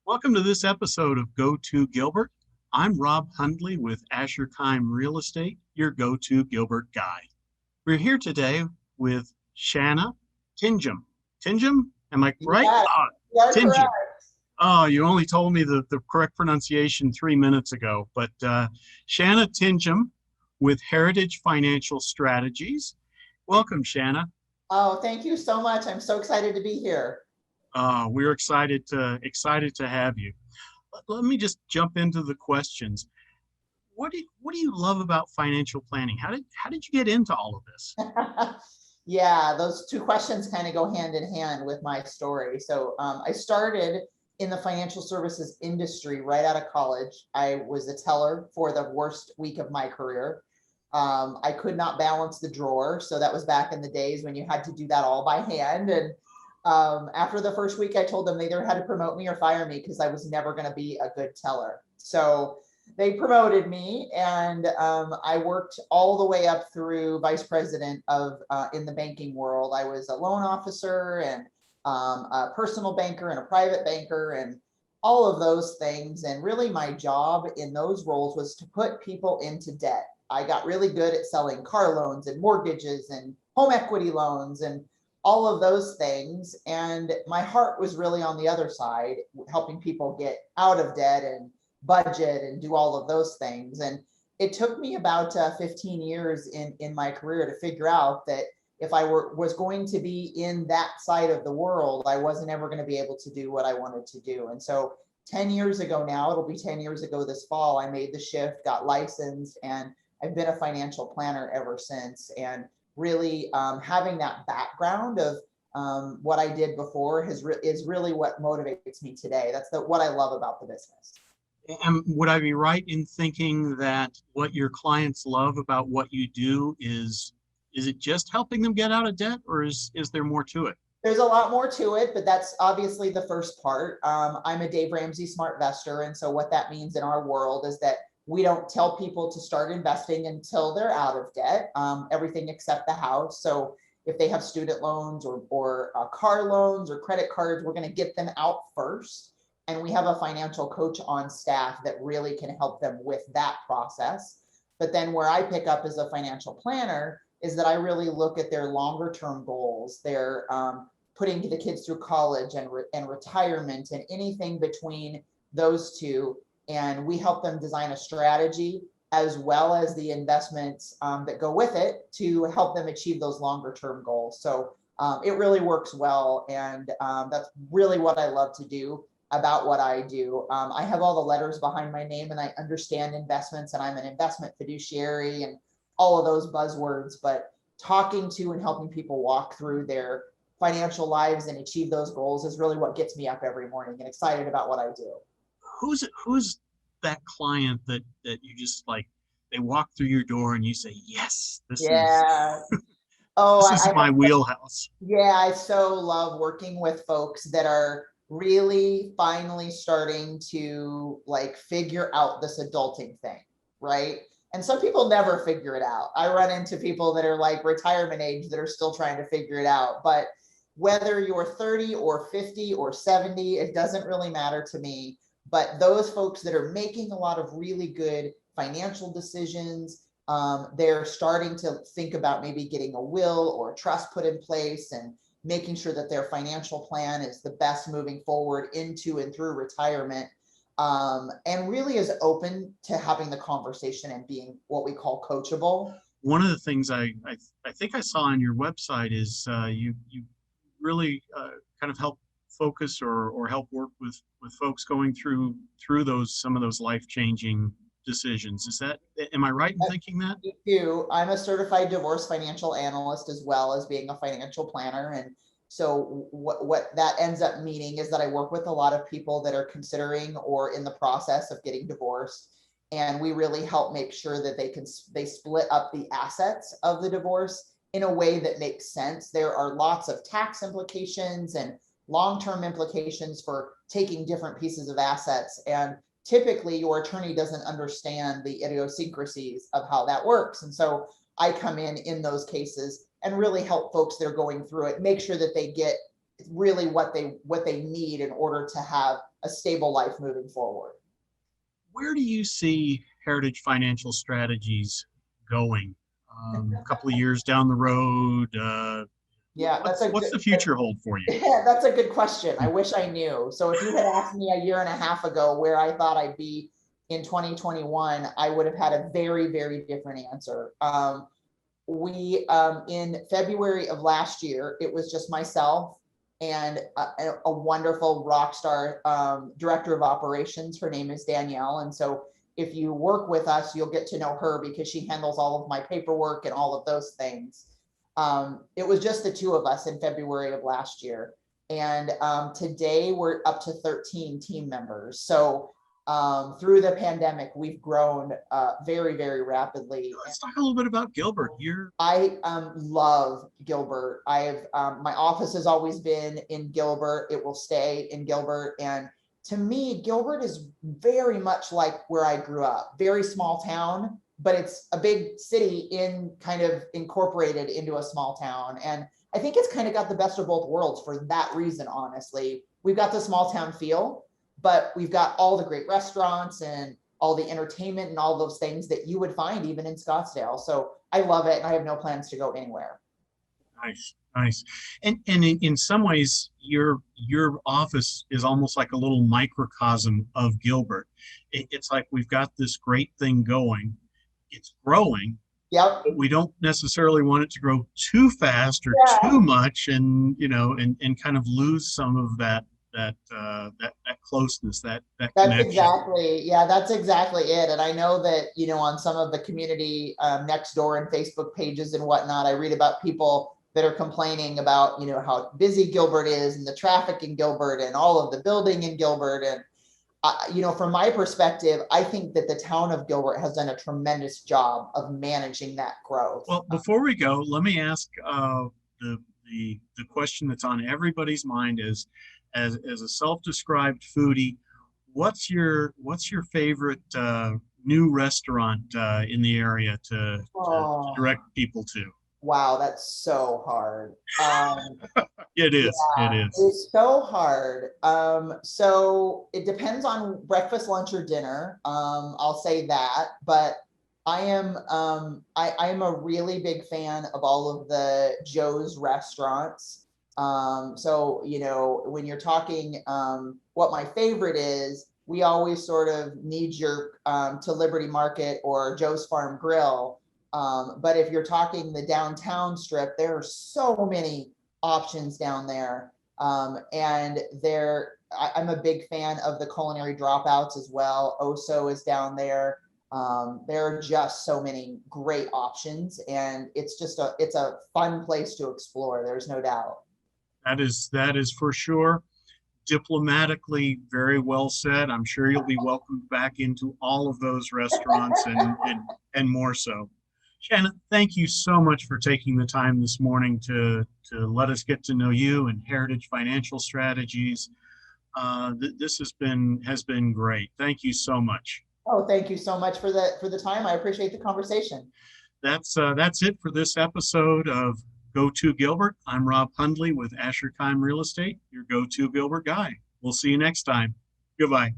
Welcome to this episode of Go To Gilbert. I'm Rob Hundley with Asher Kime Real Estate, your go to Gilbert guy. We're here today with Shanna Tinjum. Tinjum? Am I right? Yes, you are correct. Tinjum. Oh, you only told me the correct pronunciation 3 minutes ago. But Shanna Tinjum with Heritage Financial Strategies. Welcome, Shanna. Oh, thank you so much. I'm so excited to be here. We're excited to have you. Let me just jump into the questions. What do you love about financial planning? How did you get into all of this? Yeah, those two questions kind of go hand in hand with my story. I started in the financial services industry right out of college. I was a teller for the worst week of my career. I could not balance the drawer. So that was back in the days when you had to do that all by hand. And after the first week, I told them they either had to promote me or fire me because I was never going to be a good teller. So they promoted me, and I worked all the way up through vice president of in the banking world. I was a loan officer and a personal banker and a private banker and all of those things. And really my job in those roles was to put people into debt. I got really good at selling car loans and mortgages and home equity loans and all of those things. And my heart was really on the other side, helping people get out of debt and budget and do all of those things. And it took me about 15 years in my career to figure out that if I was going to be in that side of the world, I wasn't ever going to be able to do what I wanted to do. And so 10 years ago now, it'll be 10 years ago this fall, I made the shift, got licensed, and I've been a financial planner ever since. And really having that background of what I did before is really what motivates me today. That's what I love about the business. And would I be right in thinking that what your clients love about what you do is it just helping them get out of debt, or is there more to it? There's a lot more to it, but that's obviously the first part. I'm a Dave Ramsey Smart Vestor. And so what that means in our world is that we don't tell people to start investing until they're out of debt, everything except the house. So if they have student loans or car loans or credit cards, we're going to get them out first. And we have a financial coach on staff that really can help them with that process. But then where I pick up as a financial planner is that I really look at their longer term goals, their putting the kids through college and retirement and anything between those two. And we help them design a strategy as well as the investments that go with it to help them achieve those longer term goals. So it really works well. And that's really what I love to do about what I do. I have all the letters behind my name and I understand investments and I'm an investment fiduciary and all of those buzzwords, but talking to and helping people walk through their financial lives and achieve those goals is really what gets me up every morning and excited about what I do. Who's that client that you just like, they walk through your door and you say, yes, this is Yeah. Oh, this is my wheelhouse. yeah, I so love working with folks that are really finally starting to like figure out this adulting thing, right? And some people never figure it out. I run into people that are like retirement age that are still trying to figure it out. But whether you're 30 or 50 or 70, it doesn't really matter to me. But those folks that are making a lot of really good financial decisions, they're starting to think about maybe getting a will or a trust put in place and making sure that their financial plan is the best moving forward into and through retirement, and really is open to having the conversation and being what we call coachable. One of the things I think I saw on your website is you really kind of help focus or help work with folks going through those some of those life-changing decisions. Am I right in thinking that? Me too. I'm a certified divorce financial analyst as well as being a financial planner. And so what that ends up meaning is that I work with a lot of people that are considering or in the process of getting divorced. And we really help make sure that they split up the assets of the divorce in a way that makes sense. There are lots of tax implications and long-term implications for taking different pieces of assets. And typically your attorney doesn't understand the idiosyncrasies of how that works. And so I come in those cases and really help folks that are going through it, make sure that they get really what they need in order to have a stable life moving forward. Where do you see Heritage Financial Strategies going a couple of years down the road? Yeah, What's the future hold for you? yeah, that's a good question. I wish I knew. So if you had asked me a year and a half ago where I thought I'd be in 2021, I would have had a very, very different answer. We in February of last year, it was just myself and a wonderful rock star director of operations. Her name is Danielle. And so if you work with us, you'll get to know her because she handles all of my paperwork and all of those things. It was just the two of us in February of last year. And today we're up to 13 team members. So through the pandemic, we've grown very, very rapidly. Let's talk a little bit about Gilbert. I love Gilbert. My office has always been in Gilbert. It will stay in Gilbert. And to me, Gilbert is very much like where I grew up. Very small town, but it's a big city kind of incorporated into a small town. And I think it's kind of got the best of both worlds for that reason, honestly. We've got the small town feel, but we've got all the great restaurants and all the entertainment and all those things that you would find even in Scottsdale. So I love it, and I have no plans to go anywhere. Nice, nice. And in some ways, your office is almost like a little microcosm of Gilbert. It's like we've got this great thing going. It's growing. Yep. But we don't necessarily want it to grow too fast or too much, and kind of lose some of that closeness, that connection. That's exactly it. And I know that, on some of the community next door and Facebook pages and whatnot, I read about people that are complaining about, how busy Gilbert is and the traffic in Gilbert and all of the building in Gilbert. And, from my perspective, I think that the town of Gilbert has done a tremendous job of managing that growth. Well, before we go, let me ask the question that's on everybody's mind is, as a self-described foodie, what's your favorite new restaurant in the area to direct people to? Wow, that's so hard. It is. It's so hard. So it depends on breakfast, lunch, or dinner. I'll say that, but I am a really big fan of all of the Joe's restaurants. So when you're talking what my favorite is, we always sort of knee jerk to Liberty Market or Joe's Farm Grill. But if you're talking the downtown strip, there are so many options down there. And I'm a big fan of the Culinary Dropouts as well. Oso is down there. There are just so many great options, and it's a fun place to explore. There's no doubt. That is for sure. Diplomatically, very well said. I'm sure you'll be welcomed back into all of those restaurants and more so. Shannon, thank you so much for taking the time this morning to let us get to know you and Heritage Financial Strategies. This has been great. Thank you so much. Oh, thank you so much for the time. I appreciate the conversation. That's it for this episode of Go To Gilbert. I'm Rob Hundley with Asher Kime Real Estate, your go-to Gilbert guy. We'll see you next time. Goodbye.